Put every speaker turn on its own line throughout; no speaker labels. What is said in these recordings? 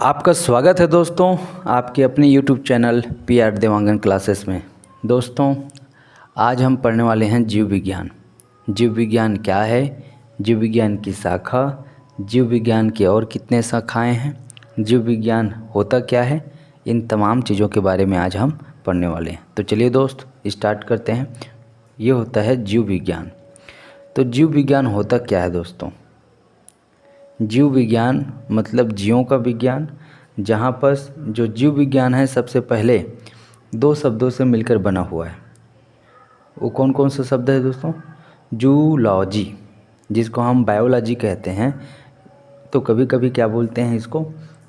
आपका स्वागत है दोस्तों आपके अपने YouTube channel PR Dewangan classes में। दोस्तों आज हम पढ़ने वाले हैं जीव विज्ञान। जीव विज्ञान क्या है, जीव विज्ञान की शाखा, जीव विज्ञान के और कितने शाखाएं हैं, जीव विज्ञान होता क्या है, इन तमाम चीज़ों के बारे में आज हम पढ़ने वाले हैं। तो चलिए दोस्त स्टार्ट करते हैं। ये होता है जीव विज्ञान। तो जीव विज्ञान होता क्या है दोस्तों? जीव विज्ञान मतलब जीवों का विज्ञान, जहाँ पर जो जीव विज्ञान है सबसे पहले दो शब्दों से मिलकर बना हुआ है। वो कौन कौन सा शब्द है दोस्तों? जूलॉजी, जिसको हम बायोलॉजी कहते हैं, तो कभी कभी क्या बोलते हैं इसको,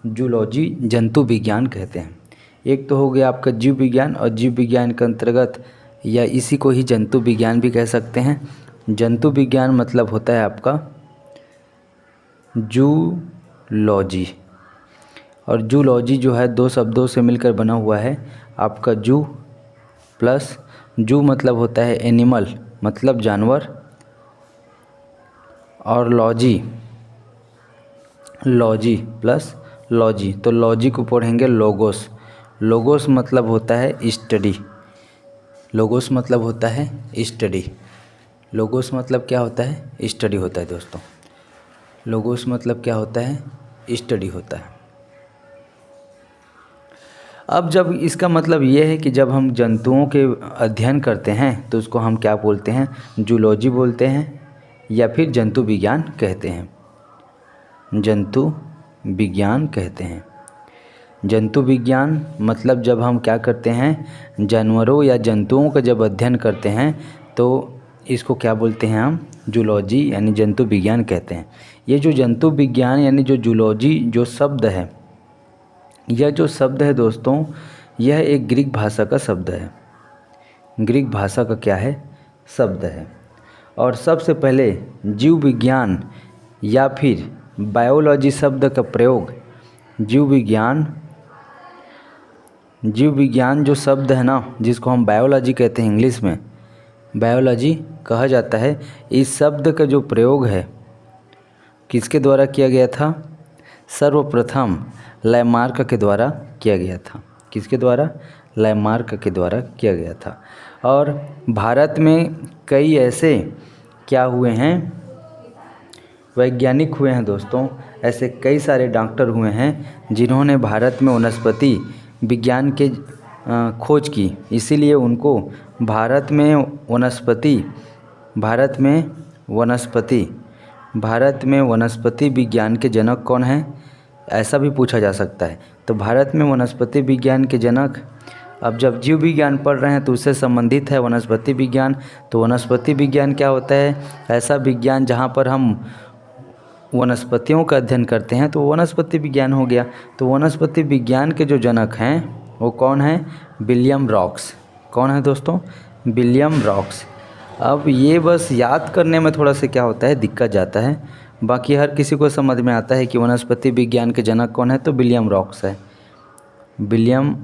जूलॉजी जंतु विज्ञान कहते हैं। एक तो हो गया आपका जीव विज्ञान, और जीव विज्ञान के अंतर्गत या इसी को ही जंतु विज्ञान भी कह सकते हैं। जंतु विज्ञान मतलब होता है आपका जूलॉजी, और जूलॉजी जो है दो शब्दों से मिलकर बना हुआ है। आपका जू प्लस जू मतलब होता है एनिमल मतलब जानवर, और लॉजी लॉजी प्लस लॉजी, तो लॉजी को पढ़ेंगे लोगोस। लोगोस मतलब होता है स्टडी, लोगोस मतलब होता है स्टडी। लोगोस मतलब क्या होता है? स्टडी होता है दोस्तों। लोगोस मतलब क्या होता है? स्टडी होता है। अब जब इसका मतलब ये है कि जब हम जंतुओं के अध्ययन करते हैं तो उसको हम क्या बोलते हैं? जूलॉजी बोलते हैं या फिर जंतु विज्ञान कहते हैं। जंतु विज्ञान कहते हैं। जंतु विज्ञान मतलब जब हम क्या करते हैं, जानवरों या जंतुओं का जब अध्ययन करते हैं तो इसको क्या बोलते हैं हम? जूलॉजी यानी जंतु विज्ञान कहते हैं। ये जो जंतु विज्ञान यानी जो जूलॉजी जो शब्द है, यह जो शब्द है दोस्तों, यह एक ग्रीक भाषा का शब्द है। ग्रीक भाषा का क्या है? शब्द है। और सबसे पहले जीव विज्ञान या फिर बायोलॉजी शब्द का प्रयोग जीव विज्ञान जो शब्द है ना, जिसको हम बायोलॉजी कहते हैं, इंग्लिश में बायोलॉजी कहा जाता है, इस शब्द का जो प्रयोग है किसके द्वारा किया गया था? सर्वप्रथम लैमार्क के द्वारा किया गया था। किसके द्वारा? लैमार्क के द्वारा किया गया था। और भारत में कई ऐसे क्या हुए हैं, वैज्ञानिक हुए हैं दोस्तों, ऐसे कई सारे डॉक्टर हुए हैं जिन्होंने भारत में वनस्पति विज्ञान के खोज की। इसीलिए उनको भारत में वनस्पति विज्ञान के जनक कौन हैं, ऐसा भी पूछा जा सकता है। तो भारत में वनस्पति विज्ञान के जनक, अब जब जीव विज्ञान पढ़ रहे हैं तो उससे संबंधित है वनस्पति विज्ञान। तो वनस्पति विज्ञान क्या होता है? ऐसा विज्ञान जहाँ पर हम वनस्पतियों का अध्ययन करते हैं, तो वनस्पति विज्ञान हो गया। तो वनस्पति विज्ञान के जो जनक हैं वो कौन है? William rocks. कौन है दोस्तों? William rocks. अब ये बस याद करने में थोड़ा सा क्या होता है, दिक्कत जाता है, बाकी हर किसी को समझ में आता है कि वनस्पति विज्ञान के जनक कौन है, तो विलियम रॉक्स है। विलियम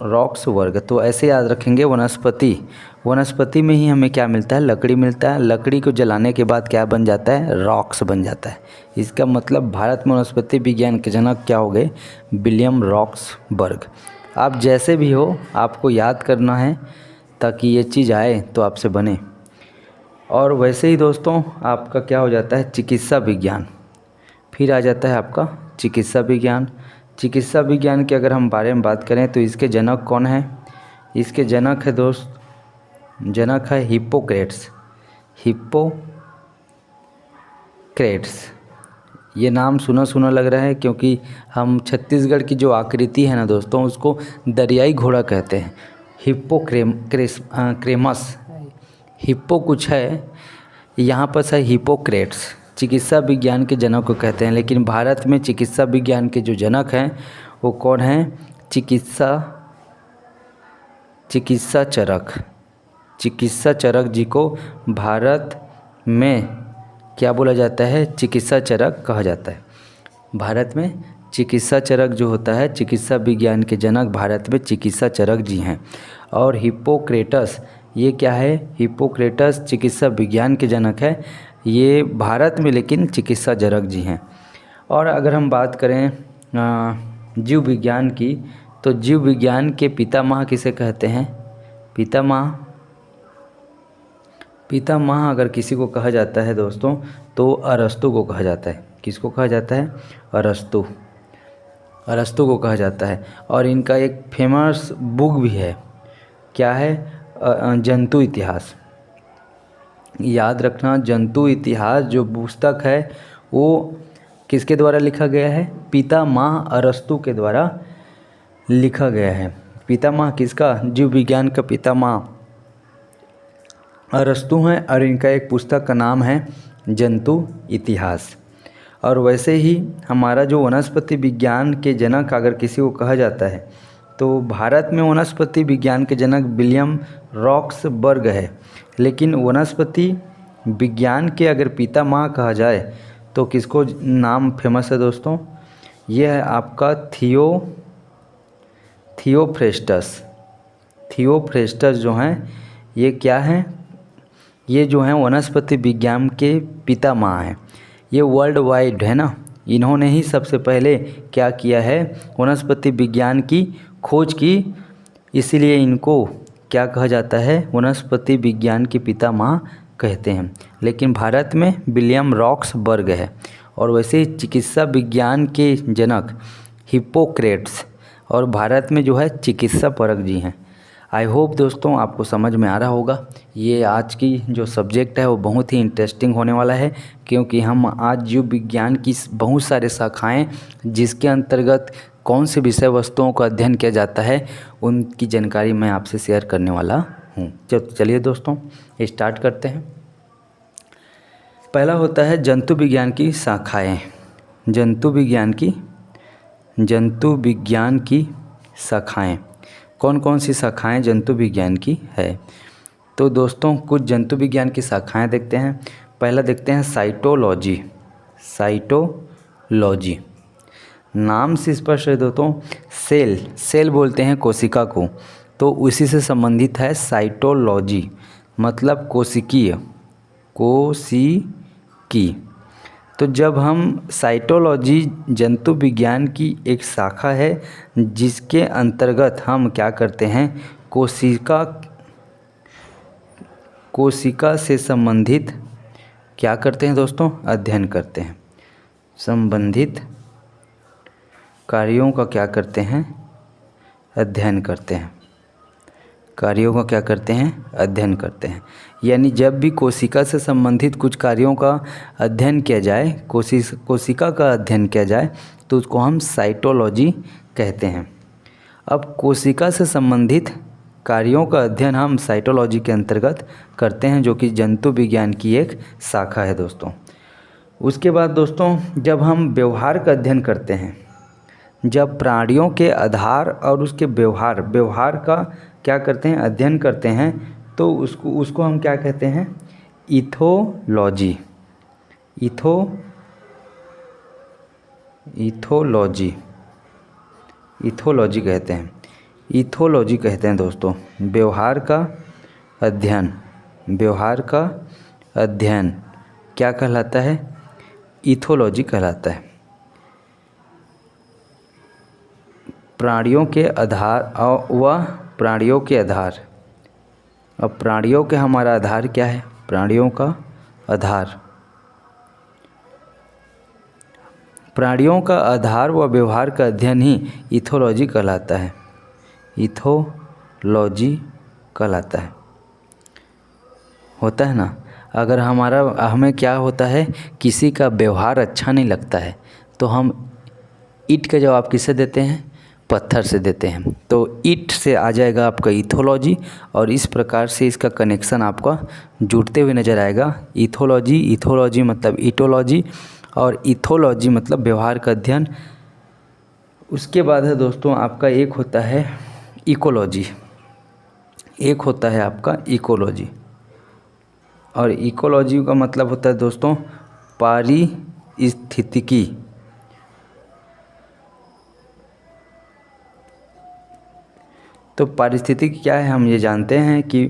रॉक्स वर्ग। तो ऐसे याद रखेंगे, वनस्पति में ही हमें क्या मिलता है? लकड़ी मिलता है। लकड़ी को जलाने के बाद क्या बन जाता है? रॉक्स बन जाता है। इसका मतलब भारत में वनस्पति विज्ञान के जनक क्या हो गए? विलियम रॉक्स वर्ग। आप जैसे भी हो आपको याद करना है ताकि ये चीज़ आए तो आपसे बने। और वैसे ही दोस्तों आपका क्या हो जाता है? चिकित्सा विज्ञान। फिर आ जाता है आपका चिकित्सा विज्ञान। चिकित्सा विज्ञान के अगर हम बारे में बात करें तो इसके जनक कौन है? इसके जनक है जनक है हिप्पोक्रेट्स। ये नाम सुना सुना लग रहा है, क्योंकि हम छत्तीसगढ़ की जो आकृति है ना दोस्तों, उसको दरियाई घोड़ा कहते हैं। क्रेमस हिप्पो कुछ है, यहाँ पर है हिप्पोक्रेट्स। चिकित्सा विज्ञान के जनक को कहते हैं। लेकिन भारत में चिकित्सा विज्ञान के जो जनक हैं वो कौन हैं? चिकित्सा चरक जी को भारत में क्या बोला जाता है? चिकित्सा चरक कहा जाता है। भारत में चिकित्सा चरक जो होता है, चिकित्सा विज्ञान के जनक भारत में चिकित्सा चरक जी हैं। और हिप्पोक्रेटस, ये क्या है? हिप्पोक्रेटस चिकित्सा विज्ञान के जनक है, ये भारत में लेकिन चिकित्सा चरक जी हैं। और अगर हम बात करें जीव विज्ञान की, तो जीव विज्ञान के पितामह किसे कहते हैं? पितामह अगर किसी को कहा जाता है दोस्तों तो अरस्तु को कहा जाता है। किसको कहा जाता है? अरस्तु को कहा जाता है। और इनका एक फेमस बुक भी है, क्या है? जंतु इतिहास। याद रखना, जंतु इतिहास जो पुस्तक है वो किसके द्वारा लिखा गया है? पितामह अरस्तु के द्वारा लिखा गया है। पितामह किसका? जीव विज्ञान का पितामह अरस्तु हैं और इनका एक पुस्तक का नाम है जंतु इतिहास। और वैसे ही हमारा जो वनस्पति विज्ञान के जनक अगर किसी को कहा जाता है तो भारत में वनस्पति विज्ञान के जनक विलियम रॉक्सबर्ग है। लेकिन वनस्पति विज्ञान के अगर पितामह कहा जाए तो किसको नाम फेमस है दोस्तों? ये है आपका थियोफ्रेस्टस जो हैं, ये क्या हैं? ये जो हैं वनस्पति विज्ञान के पितामह हैं। ये वर्ल्ड वाइड है ना, इन्होंने ही सबसे पहले क्या किया है? वनस्पति विज्ञान की खोज की, इसीलिए इनको क्या कहा जाता है? वनस्पति विज्ञान के पितामह कहते हैं। लेकिन भारत में विलियम रॉक्सबर्ग है। और वैसे ही चिकित्सा विज्ञान के जनक हिप्पोक्रेट्स, और भारत में जो है चिकित्सा परक जी हैं। आई होप दोस्तों आपको समझ में आ रहा होगा। ये आज की जो सब्जेक्ट है वो बहुत ही इंटरेस्टिंग होने वाला है, क्योंकि हम आज जीव विज्ञान की बहुत सारे शाखाएं जिसके अंतर्गत कौन से विषय वस्तुओं का अध्ययन किया जाता है उनकी जानकारी मैं आपसे शेयर करने वाला हूँ। चलिए दोस्तों स्टार्ट करते हैं। पहला होता है जंतु विज्ञान की शाखाएँ। जंतु विज्ञान की शाखाएँ कौन कौन सी शाखाएं जंतु विज्ञान की है? तो दोस्तों कुछ जंतु विज्ञान की शाखाएं देखते हैं। पहला देखते हैं साइटोलॉजी। नाम से स्पष्ट है दोस्तों, सेल बोलते हैं कोशिका को, तो उसी से संबंधित है साइटोलॉजी, मतलब कोशिकी। तो जब हम साइटोलॉजी जंतु विज्ञान की एक शाखा है जिसके अंतर्गत हम क्या करते हैं? कोशिका से संबंधित क्या करते हैं दोस्तों? अध्ययन करते हैं। संबंधित कार्यों का क्या करते हैं? अध्ययन करते हैं। अध्ययन करते हैं। यानी जब भी कोशिका से संबंधित कुछ कार्यों का अध्ययन किया जाए, कोशिका का अध्ययन किया जाए, तो उसको हम साइटोलॉजी कहते हैं। अब कोशिका से संबंधित कार्यों का अध्ययन हम साइटोलॉजी के अंतर्गत करते हैं, जो कि जंतु विज्ञान की एक शाखा है दोस्तों। उसके बाद दोस्तों जब हम व्यवहार का अध्ययन करते हैं, जब प्राणियों के आधार और उसके व्यवहार का क्या करते हैं? अध्ययन करते हैं, तो उसको हम क्या कहते हैं? इथोलॉजी कहते हैं। इथोलॉजी कहते हैं दोस्तों। व्यवहार का अध्ययन क्या कहलाता है? इथोलॉजी कहलाता है। प्राणियों के आधार अब प्राणियों के हमारा आधार क्या है? प्राणियों का आधार व व्यवहार का अध्ययन ही इथोलॉजी कहलाता है। होता है ना, अगर हमें क्या होता है, किसी का व्यवहार अच्छा नहीं लगता है तो हम ईंट का जवाब किससे देते हैं? पत्थर से देते हैं। तो ईंट से आ जाएगा आपका इथोलॉजी, और इस प्रकार से इसका कनेक्शन आपका जुड़ते हुए नज़र आएगा। इथोलॉजी मतलब ईटोलॉजी, और इथोलॉजी मतलब व्यवहार का अध्ययन। उसके बाद है दोस्तों आपका एक होता है इकोलॉजी, और इकोलॉजी का मतलब होता है दोस्तों पारिस्थितिकी। तो पारिस्थितिकी क्या है? हम ये जानते हैं कि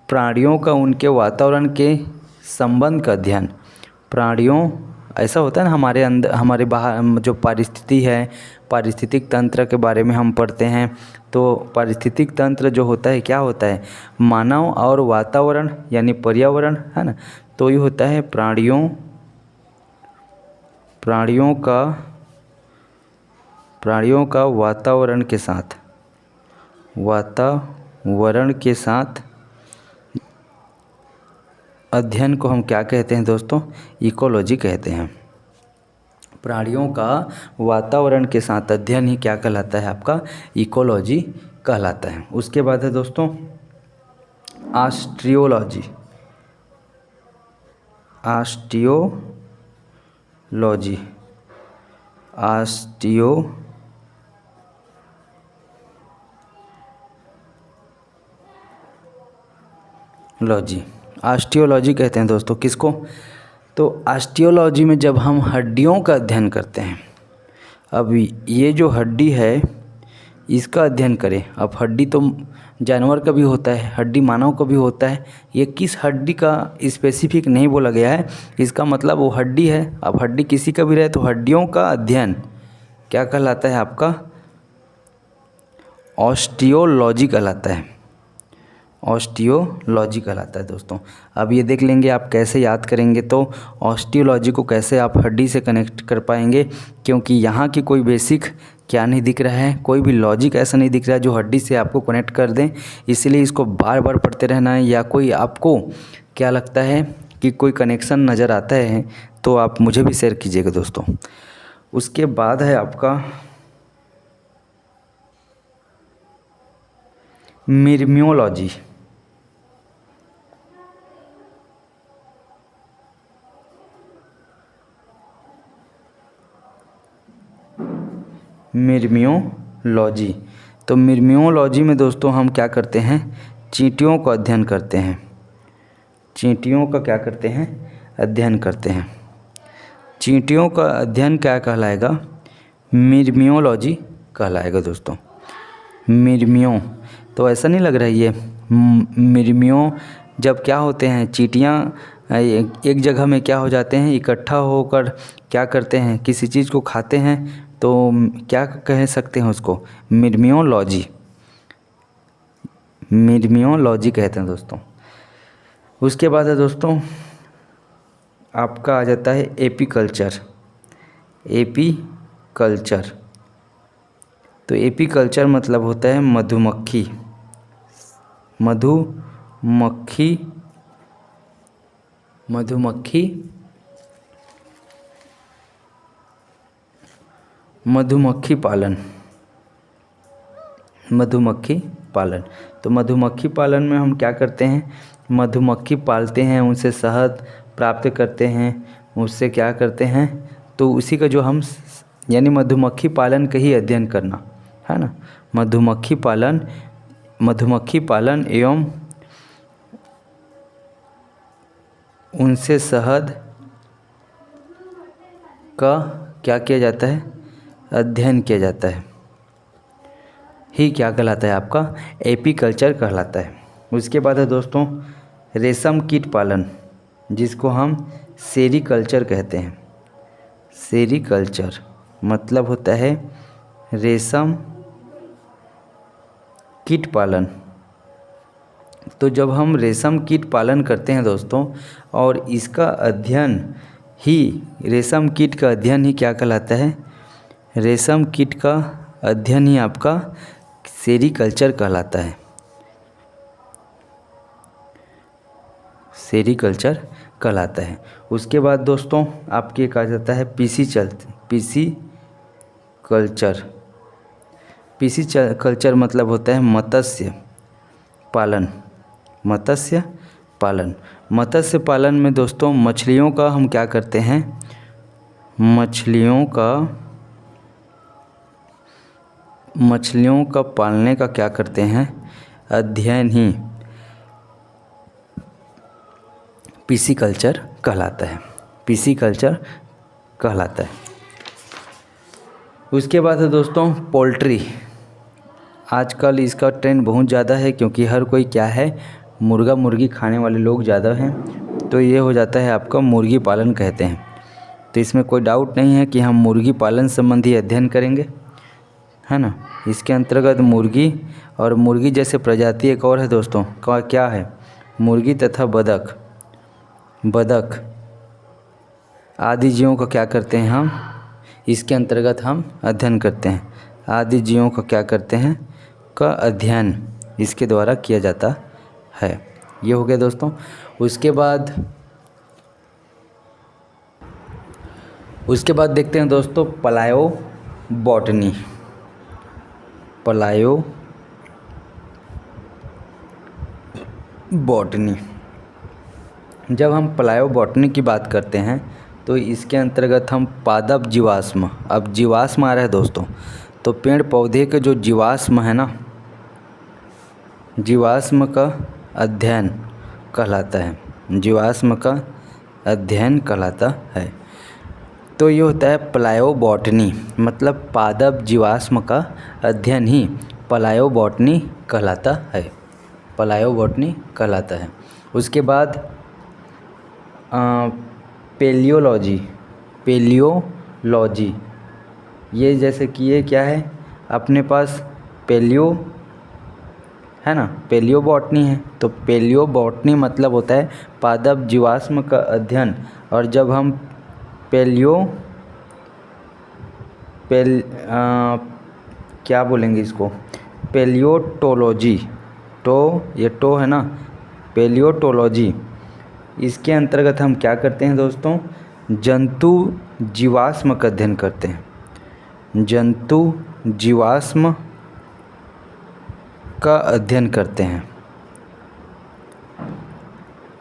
प्राणियों का उनके वातावरण के संबंध का अध्ययन, प्राणियों ऐसा होता है ना, हमारे अंदर हमारे बाहर जो पारिस्थिति है, पारिस्थितिक तंत्र के बारे में हम पढ़ते हैं। तो पारिस्थितिक तंत्र जो होता है क्या होता है, मानव और वातावरण यानी पर्यावरण है ना। तो ये होता है प्राणियों का वातावरण के साथ अध्ययन को हम क्या कहते हैं दोस्तों, इकोलॉजी कहते हैं। प्राणियों का वातावरण के साथ अध्ययन ही क्या कहलाता है, आपका इकोलॉजी कहलाता है। उसके बाद है दोस्तों ऑस्टियोलॉजी। ऑस्टियोलॉजी कहते हैं दोस्तों किसको, तो ऑस्टियोलॉजी में जब हम हड्डियों का अध्ययन करते हैं, अब ये जो हड्डी है इसका अध्ययन करें। अब हड्डी तो जानवर का भी होता है, हड्डी मानव का भी होता है, ये किस हड्डी का स्पेसिफिक नहीं बोला गया है, इसका मतलब वो हड्डी है। अब हड्डी किसी का भी रहे तो हड्डियों का अध्ययन क्या कहलाता है, आपका ऑस्टियोलॉजी कहलाता है। ऑस्टियोलॉजी कहलाता है दोस्तों। अब ये देख लेंगे आप कैसे याद करेंगे, तो ऑस्टियोलॉजी को कैसे आप हड्डी से कनेक्ट कर पाएंगे, क्योंकि यहाँ की कोई बेसिक क्या नहीं दिख रहा है, कोई भी लॉजिक ऐसा नहीं दिख रहा है जो हड्डी से आपको कनेक्ट कर दें। इसलिए इसको बार बार पढ़ते रहना है, या कोई आपको क्या लगता है कि कोई कनेक्शन नज़र आता है तो आप मुझे भी शेयर कीजिएगा दोस्तों। उसके बाद है आपका मिर्मियोलॉजी। मिर्मियोलॉजी, तो मिर्मियोलॉजी में दोस्तों हम क्या करते हैं, चींटियों का अध्ययन करते हैं। चींटियों का क्या करते हैं, अध्ययन करते हैं। चींटियों का अध्ययन क्या कहलाएगा, मिर्मियोलॉजी कहलाएगा दोस्तों। मिर्मियों, तो ऐसा नहीं लग रहा है ये मिर्मियों जब क्या होते हैं, चींटियाँ एक जगह में क्या हो जाते हैं, इकट्ठा होकर क्या करते हैं, किसी चीज़ को खाते हैं, तो क्या कह सकते हैं उसको, मिर्मियोलॉजी। मिर्मियोलॉजी कहते हैं दोस्तों। उसके बाद है दोस्तों आपका आ जाता है एपीकल्चर। एपीकल्चर, तो एपीकल्चर मतलब होता है मधुमक्खी पालन। तो मधुमक्खी पालन में हम क्या करते हैं, मधुमक्खी पालते हैं, उनसे शहद प्राप्त करते हैं, उससे क्या करते हैं, तो उसी का जो हम यानी मधुमक्खी पालन का ही अध्ययन करना है ना। मधुमक्खी पालन एवं उनसे शहद का क्या किया जाता है, अध्ययन किया जाता है, ही क्या कहलाता है, आपका एपीकल्चर कहलाता है। उसके बाद है दोस्तों रेशम कीट पालन, जिसको हम सेरीकल्चर कहते हैं। सेरीकल्चर मतलब होता है रेशम कीट पालन। तो जब हम रेशम कीट पालन करते हैं दोस्तों, और इसका अध्ययन ही, रेशम कीट का अध्ययन ही क्या कहलाता है, रेशम कीट का अध्ययन ही आपका सेरीकल्चर कहलाता है। सेरीकल्चर कहलाता है। उसके बाद दोस्तों आपके कहा जाता है पिसीकल्चर मतलब होता है मत्स्य पालन। मत्स्य पालन में दोस्तों मछलियों का हम क्या करते हैं, मछलियों का पालने का क्या करते हैं, अध्ययन ही पिसीकल्चर कहलाता है। उसके बाद है दोस्तों पोल्ट्री। आजकल इसका ट्रेंड बहुत ज़्यादा है, क्योंकि हर कोई क्या है, मुर्गा मुर्गी खाने वाले लोग ज़्यादा हैं, तो ये हो जाता है आपका मुर्गी पालन कहते हैं। तो इसमें कोई डाउट नहीं है कि हम मुर्गी पालन संबंधी अध्ययन करेंगे, है ना। इसके अंतर्गत मुर्गी और मुर्गी जैसे प्रजाति एक और है दोस्तों, क्या है, मुर्गी तथा बदक आदि जीवों का क्या करते हैं हम, इसके अंतर्गत हम अध्ययन करते हैं। आदि जीवों का क्या करते हैं, का अध्ययन इसके द्वारा किया जाता है। ये हो गया दोस्तों। उसके बाद देखते हैं दोस्तों प्लायोबॉटनी। जब हम प्लायोबॉटनी की बात करते हैं तो इसके अंतर्गत हम पादप जीवाश्म, अब जीवाश्म आ रहा है दोस्तों, तो पेड़ पौधे के जो जीवाश्म है ना, जीवाश्म का अध्ययन कहलाता है, जीवाश्म का अध्ययन कहलाता है। तो ये होता है प्लायोबॉटनी, मतलब पादप जीवाश्म का अध्ययन ही प्लायोबॉटनी कहलाता है, प्लायोबॉटनी कहलाता है। उसके बाद पेलियोलॉजी, ये जैसे कि ये क्या है, अपने पास पेलियो है ना, पेलियोबॉटनी है, तो पेलियोबॉटनी मतलब होता है पादप जीवाश्म का अध्ययन। और जब हम क्या बोलेंगे इसको, पेलियोटोलॉजी, ये है ना, पेलियोटोलॉजी, इसके अंतर्गत हम क्या करते हैं दोस्तों, जंतु जीवाश्म का अध्ययन करते हैं, जंतु जीवाश्म का अध्ययन करते हैं।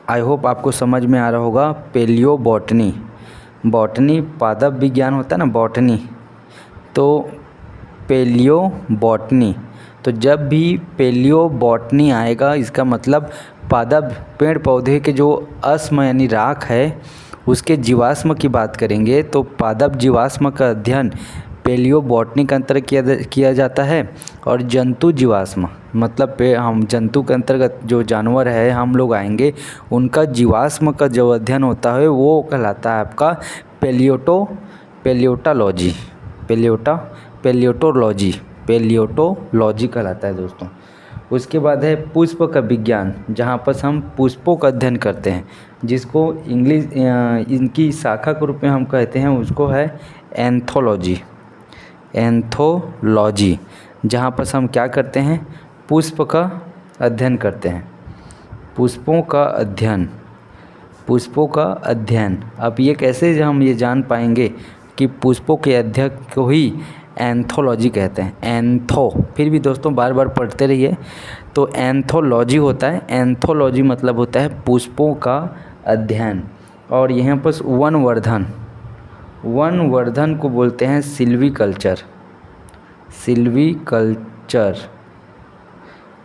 आई होप आपको समझ में आ रहा होगा। पेलियोबॉटनी, बॉटनी पादप विज्ञान होता है ना, बॉटनी, तो पेलियोबॉटनी, तो जब भी पेलियोबॉटनी आएगा इसका मतलब पादप पेड़ पौधे के जो अश्म यानी राख है उसके जीवाश्म की बात करेंगे, तो पादप जीवाश्म का अध्ययन पेलियोबॉटनी के अंतर्गत किया जाता है। और जंतु जीवाश्म मतलब हम जंतु के अंतर्गत जो जानवर है हम लोग आएंगे, उनका जीवाश्म का जो अध्ययन होता है वो कहलाता है आपका पेलियोटोलॉजी कहलाता है दोस्तों। उसके बाद है पुष्प का विज्ञान, जहाँ पर हम पुष्पों का अध्ययन करते हैं, जिसको इनकी शाखा के रूप में हम कहते हैं, उसको है एंथोलॉजी, जहाँ पर हम क्या करते हैं, पुष्प का अध्ययन करते हैं, पुष्पों का अध्ययन। अब ये कैसे हम ये जान पाएंगे कि पुष्पों के अध्ययन को ही एंथोलॉजी कहते हैं। फिर भी दोस्तों बार बार पढ़ते रहिए। तो एंथोलॉजी होता है, एंथोलॉजी मतलब होता है पुष्पों का अध्ययन। और यहाँ पर वनवर्धन को बोलते हैं सिल्वीकल्चर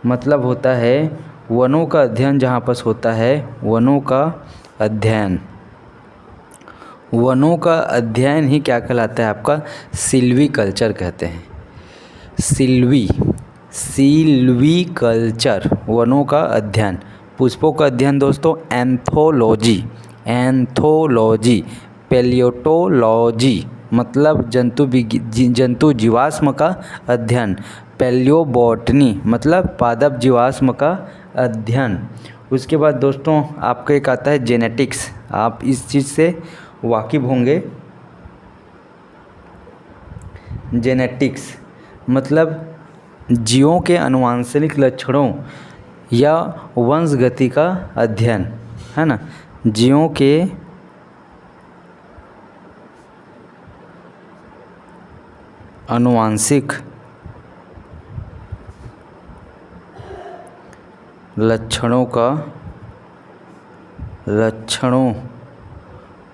मतलब होता है वनों का अध्ययन, जहाँ पर होता है वनों का अध्ययन ही क्या कहलाता है आपका, सिल्वीकल्चर कहते हैं। सिल्वीकल्चर वनों का अध्ययन। पुष्पों का अध्ययन दोस्तों एंथोलॉजी। पेलियोटोलॉजी मतलब जंतु जीवाश्म का अध्ययन। पेलियोबॉटनी मतलब पादप जीवाश्म का अध्ययन। उसके बाद दोस्तों आपका एक आता है जेनेटिक्स, आप इस चीज़ से वाकिफ़ होंगे। जेनेटिक्स मतलब जीवों के आनुवंशिक लक्षणों या वंशगति का अध्ययन, है ना, जीवों के आनुवंशिक लक्षणों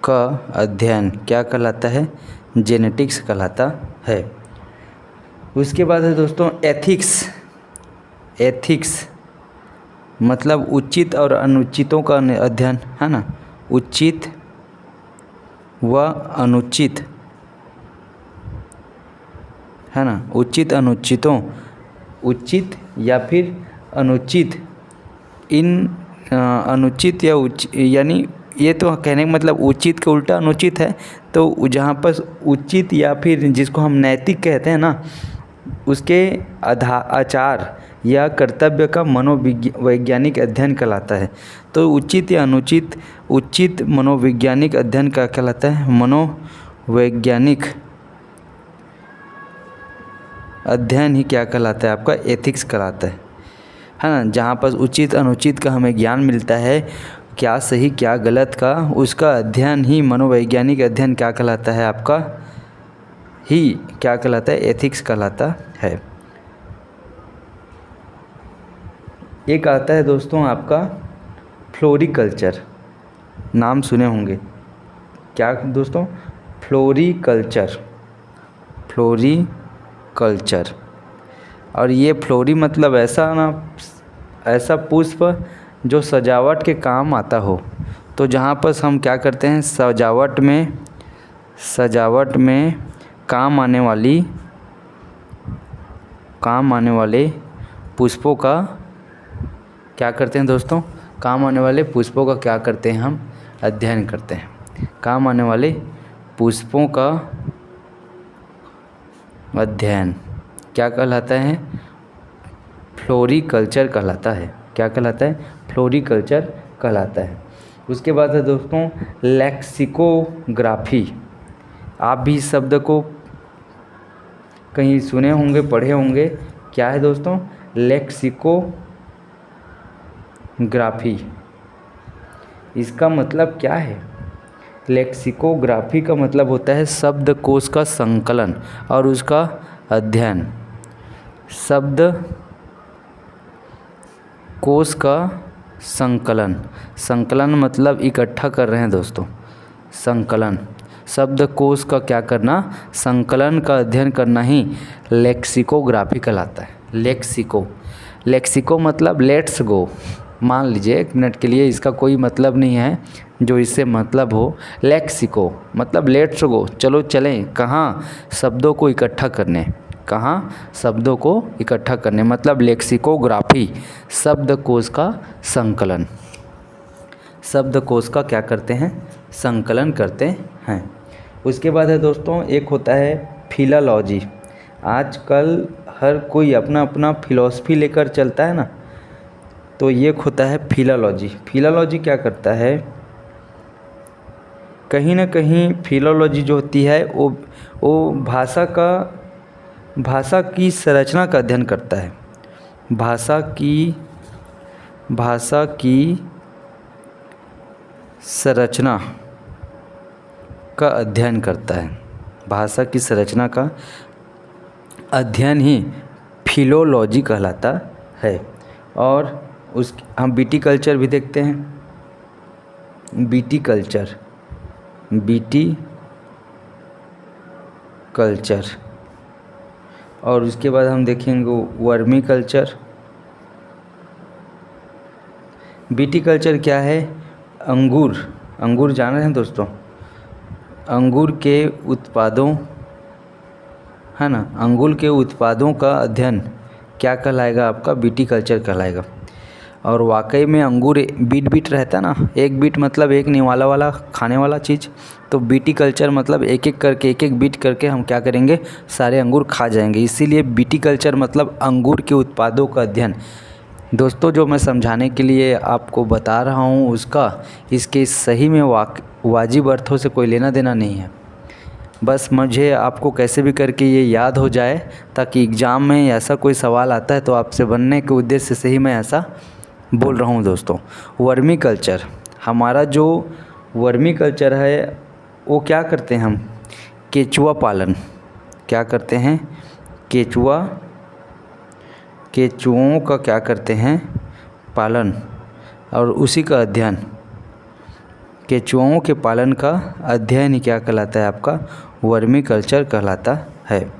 का अध्ययन क्या कहलाता है, जेनेटिक्स कहलाता है। उसके बाद है दोस्तों एथिक्स मतलब उचित और अनुचितों का अध्ययन, है ना, उचित व अनुचित, है ना, उचित या फिर अनुचित, इन अनुचित या यानी ये तो कहने का मतलब उचित का उल्टा अनुचित है। तो जहाँ पर उचित या फिर जिसको हम नैतिक कहते हैं ना, उसके आचार या कर्तव्य का मनोवैज्ञानिक अध्ययन कहलाता है। तो उचित या अनुचित, उचित मनोवैज्ञानिक अध्ययन का कहलाता है मनोवैज्ञानिक अध्ययन ही क्या कहलाता है आपका एथिक्स कहलाता है ना। जहाँ पर उचित अनुचित का हमें ज्ञान मिलता है, क्या सही क्या गलत का, उसका अध्ययन ही मनोवैज्ञानिक अध्ययन क्या कहलाता है आपका, ही क्या कहलाता है एथिक्स कहलाता है। एक आता है दोस्तों आपका फ्लोरिकल्चर, नाम सुने होंगे क्या दोस्तों, फ्लोरिकल्चर, फ्लोरिकल्चर। और ये फ्लोरी मतलब ऐसा ना, ऐसा पुष्प जो सजावट के काम आता हो। तो जहाँ पर हम क्या करते हैं, सजावट में काम आने वाले पुष्पों का क्या करते हैं दोस्तों, काम आने वाले पुष्पों का क्या करते हैं हम अध्ययन करते हैं। काम आने वाले पुष्पों का अध्ययन क्या कहलाता है, फ्लोरिकल्चर कहलाता है। क्या कहलाता है, फ्लोरिकल्चर कहलाता है। उसके बाद है दोस्तों लेक्सिकोग्राफी। आप भी इस शब्द को कहीं सुने होंगे, पढ़े होंगे। क्या है दोस्तों, लेक्सिकोग्राफी। इसका मतलब क्या है, लेक्सिकोग्राफी का मतलब होता है शब्दकोश का संकलन और उसका अध्ययन। शब्दकोश का संकलन मतलब इकट्ठा कर रहे हैं दोस्तों, संकलन। शब्दकोश का क्या करना, संकलन का अध्ययन करना ही लेक्सिकोग्राफी कहलाता है। लेक्सिको मतलब लेट्स गो। मान लीजिए एक मिनट के लिए, इसका कोई मतलब नहीं है जो इससे मतलब हो। लेक्सिको मतलब लेट्स गो, चलो चलें कहाँ, शब्दों को इकट्ठा करने। कहाँ, शब्दों को इकट्ठा करने मतलब लेक्सिकोग्राफी, शब्दकोश का संकलन। शब्दकोश का क्या करते हैं, संकलन करते हैं। उसके बाद है दोस्तों एक होता है फिलॉलॉजी। आजकल हर कोई अपना अपना फिलॉसफी लेकर चलता है ना, तो ये होता है फिलॉलॉजी। फिलॉलॉजी क्या करता है, कहीं ना कहीं फिलॉलॉजी जो होती है वो भाषा की संरचना का अध्ययन करता है। भाषा की संरचना का अध्ययन करता है। भाषा की संरचना का अध्ययन ही फिलोलॉजी कहलाता है। और हम विटीकल्चर भी देखते हैं, विटीकल्चर और उसके बाद हम देखेंगे वर्मीकल्चर। विटीकल्चर क्या है, अंगूर जान रहे हैं दोस्तों, अंगूर के उत्पादों है ना, अंगूर के उत्पादों का अध्ययन क्या कहलाएगा आपका, विटीकल्चर कहलाएगा। और वाकई में अंगूर बीट रहता है ना, एक बीट मतलब एक निवाला वाला खाने वाला चीज़। तो विटीकल्चर मतलब एक एक बीट करके हम क्या करेंगे, सारे अंगूर खा जाएंगे। इसीलिए विटीकल्चर मतलब अंगूर के उत्पादों का अध्ययन। दोस्तों जो मैं समझाने के लिए आपको बता रहा हूँ इसके सही में वाजिब अर्थों से कोई लेना देना नहीं है। बस मुझे आपको कैसे भी करके ये याद हो जाए, ताकि एग्ज़ाम में ऐसा कोई सवाल आता है तो आपसे बनने के उद्देश्य से ही मैं ऐसा बोल रहा हूँ दोस्तों। वर्मीकल्चर, हमारा जो वर्मीकल्चर है वो क्या करते हैं हम, केचुआ पालन। क्या करते हैं, केचुओं का क्या करते हैं, पालन और उसी का अध्ययन। केचुओं के पालन का अध्ययन ही क्या कहलाता है आपका, वर्मीकल्चर कहलाता है।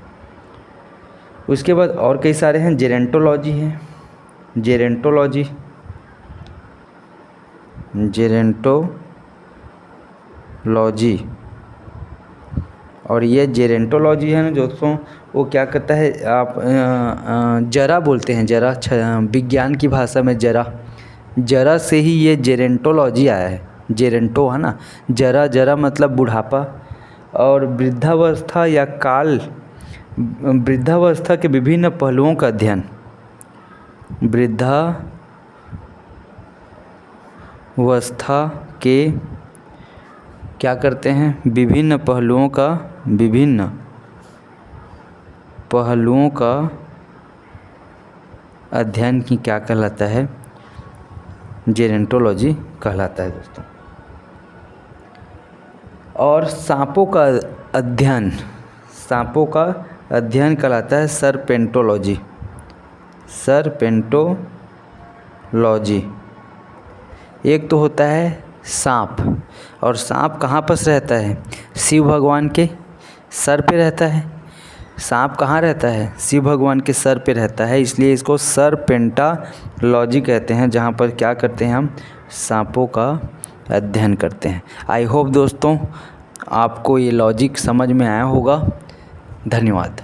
उसके बाद और कई सारे हैं, जेरेंटोलॉजी है, जेरेंटोलॉजी। और ये जेरेंटोलॉजी है ना दोस्तों, वो क्या करता है, आप जरा बोलते हैं, जरा विज्ञान की भाषा में जरा से ही ये जेरेंटोलॉजी आया है। जेरेंटो है ना, जरा जरा मतलब बुढ़ापा। और वृद्धावस्था या काल, वृद्धावस्था के विभिन्न पहलुओं का अध्ययन, वृद्धावस्था के क्या करते हैं, विभिन्न पहलुओं का अध्ययन की क्या कहलाता है, जेरेंटोलॉजी कहलाता है दोस्तों। और सांपों का अध्ययन कहलाता है सर्पेंटोलॉजी। एक तो होता है सांप, और सांप कहाँ पर रहता है, शिव भगवान के सर पे रहता है। सांप कहाँ रहता है, शिव भगवान के सर पे रहता है, इसलिए इसको सर्पेंटोलॉजी कहते हैं, जहाँ पर क्या करते हैं, हम सांपों का अध्ययन करते हैं। आई होप दोस्तों आपको ये लॉजिक समझ में आया होगा। धन्यवाद।